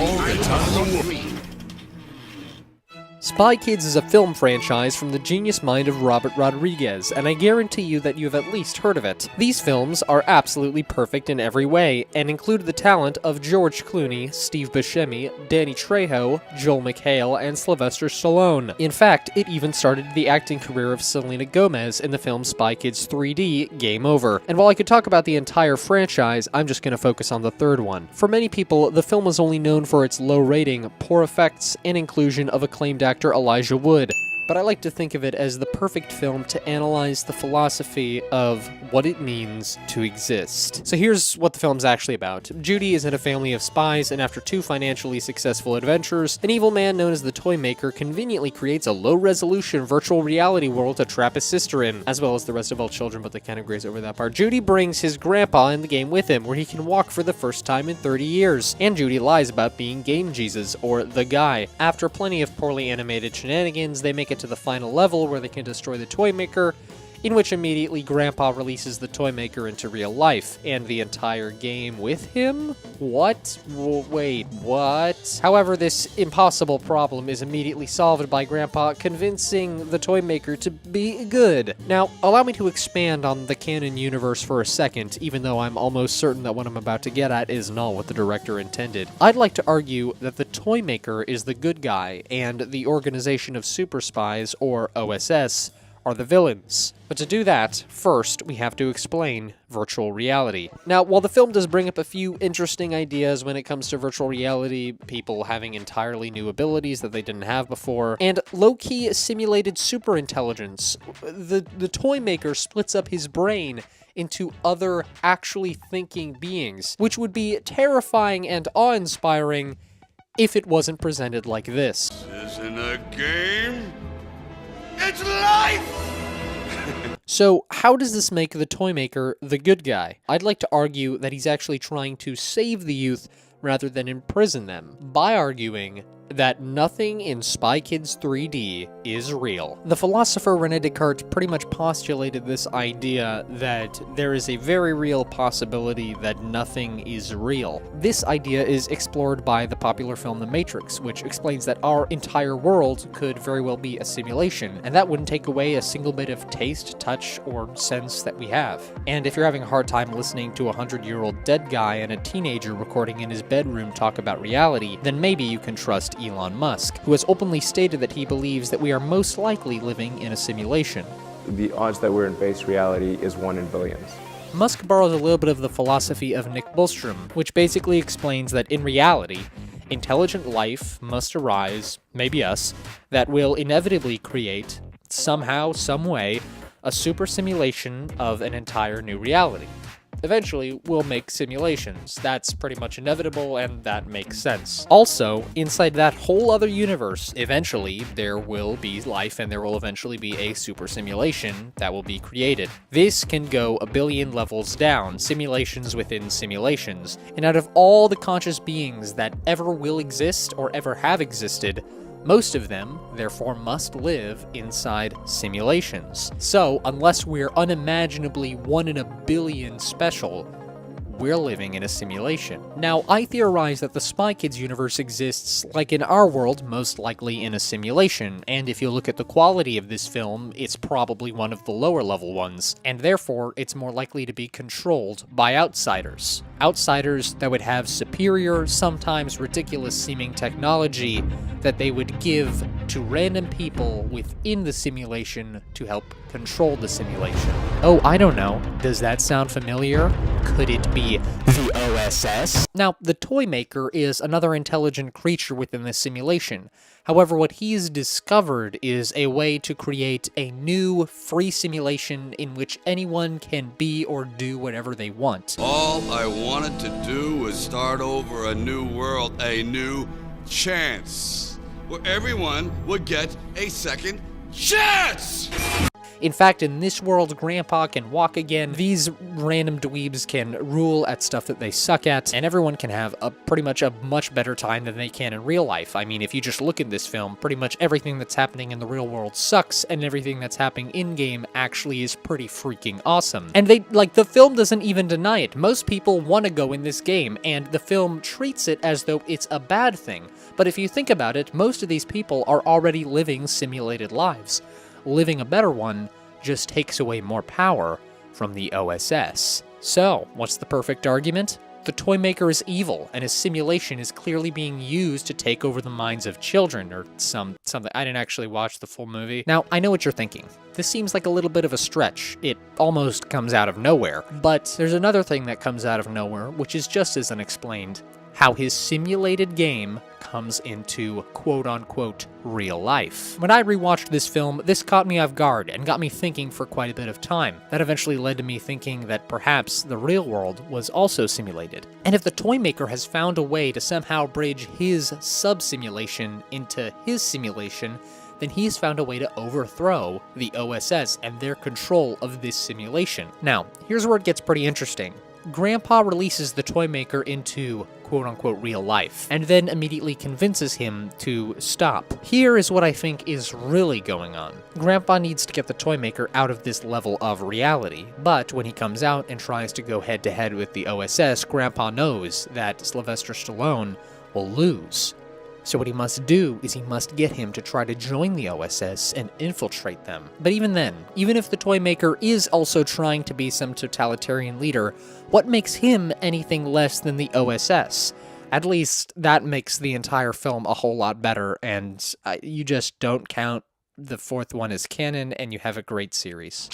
all the time in the world. Spy Kids is a film franchise from the genius mind of Robert Rodriguez, and I guarantee you that you have at least heard of it. These films are absolutely perfect in every way, and include the talent of George Clooney, Steve Buscemi, Danny Trejo, Joel McHale, and Sylvester Stallone. In fact, it even started the acting career of Selena Gomez in the film Spy Kids 3D, Game Over. And while I could talk about the entire franchise, I'm just going to focus on the third one. For many people, the film was only known for its low rating, poor effects, and inclusion of acclaimed actor Elijah Wood, but I like to think of it as the perfect film to analyze the philosophy of what it means to exist. So here's what the film's actually about. Judy is in a family of spies, and after 2 financially successful adventures, an evil man known as the Toymaker conveniently creates a low-resolution virtual reality world to trap his sister in, as well as the rest of all children, but they kind of graze over that part. Judy brings his grandpa in the game with him, where he can walk for the first time in 30 years, and Judy lies about being Game Jesus, or the guy. After plenty of poorly animated shenanigans, they make it to the final level where they can destroy the Toymaker, in which immediately Grandpa releases the Toymaker into real life, and the entire game with him? What? Wait, what? However, this impossible problem is immediately solved by Grandpa convincing the Toymaker to be good. Now, allow me to expand on the canon universe for a second, even though I'm almost certain that what I'm about to get at is not what the director intended. I'd like to argue that the Toymaker is the good guy, and the Organization of Super Spies, or OSS, are the villains. But to do that, first, we have to explain virtual reality. Now, while the film does bring up a few interesting ideas when it comes to virtual reality, people having entirely new abilities that they didn't have before, and low-key simulated superintelligence, the Toymaker splits up his brain into other actually thinking beings, which would be terrifying and awe-inspiring if it wasn't presented like this. This isn't a game. It's life! So, how does this make the Toymaker the good guy? I'd like to argue that he's actually trying to save the youth rather than imprison them, by arguing that nothing in Spy Kids 3D is real. The philosopher René Descartes pretty much postulated this idea that there is a very real possibility that nothing is real. This idea is explored by the popular film The Matrix, which explains that our entire world could very well be a simulation, and that wouldn't take away a single bit of taste, touch, or sense that we have. And if you're having a hard time listening to a 100-year-old dead guy and a teenager recording in his bedroom talk about reality, then maybe you can trust Elon Musk, who has openly stated that he believes that we are most likely living in a simulation. The odds that we're in base reality is 1 in billions. Musk borrows a little bit of the philosophy of Nic Bostrom, which basically explains that in reality, intelligent life must arise, maybe us, that will inevitably create, somehow, some way, a super simulation of an entire new reality. Eventually, we'll make simulations. That's pretty much inevitable, and that makes sense. Also, inside that whole other universe, eventually, there will be life, and there will eventually be a super simulation that will be created. This can go a billion levels down, simulations within simulations. And out of all the conscious beings that ever will exist or ever have existed, most of them, therefore, must live inside simulations. So, unless we're unimaginably 1 in a billion special, we're living in a simulation. Now, I theorize that the Spy Kids universe exists, like in our world, most likely in a simulation, and if you look at the quality of this film, it's probably one of the lower level ones, and therefore, it's more likely to be controlled by outsiders. Outsiders that would have superior, sometimes ridiculous-seeming technology that they would give to random people within the simulation to help control the simulation. Oh, I don't know. Does that sound familiar? Could it be the OSS? Now, the Toymaker is another intelligent creature within this simulation. However, what he's discovered is a way to create a new, free simulation in which anyone can be or do whatever they want. All I wanted to do was start over a new world, a new chance, where everyone would get a second chance! In fact, in this world, Grandpa can walk again, these random dweebs can rule at stuff that they suck at, and everyone can have pretty much a much better time than they can in real life. I mean, if you just look at this film, pretty much everything that's happening in the real world sucks, and everything that's happening in-game actually is pretty freaking awesome. And the film doesn't even deny it. Most people want to go in this game, and the film treats it as though it's a bad thing. But if you think about it, most of these people are already living simulated lives. Living a better one just takes away more power from the OSS. So, what's the perfect argument? The Toymaker is evil, and his simulation is clearly being used to take over the minds of children, or something. I didn't actually watch the full movie. Now, I know what you're thinking. This seems like a little bit of a stretch. It almost comes out of nowhere. But there's another thing that comes out of nowhere, which is just as unexplained. How his simulated game comes into quote-unquote real life. When I rewatched this film, this caught me off guard and got me thinking for quite a bit of time. That eventually led to me thinking that perhaps the real world was also simulated. And if the Toymaker has found a way to somehow bridge his sub-simulation into his simulation, then he's found a way to overthrow the OSS and their control of this simulation. Now, here's where it gets pretty interesting. Grandpa releases the Toymaker into quote-unquote real life, and then immediately convinces him to stop. Here is what I think is really going on. Grandpa needs to get the Toymaker out of this level of reality, but when he comes out and tries to go head-to-head with the OSS, Grandpa knows that Sylvester Stallone will lose. So what he must do is he must get him to try to join the OSS and infiltrate them. But even then, even if the Toymaker is also trying to be some totalitarian leader, what makes him anything less than the OSS? At least that makes the entire film a whole lot better, and you just don't count the fourth one as canon, and you have a great series.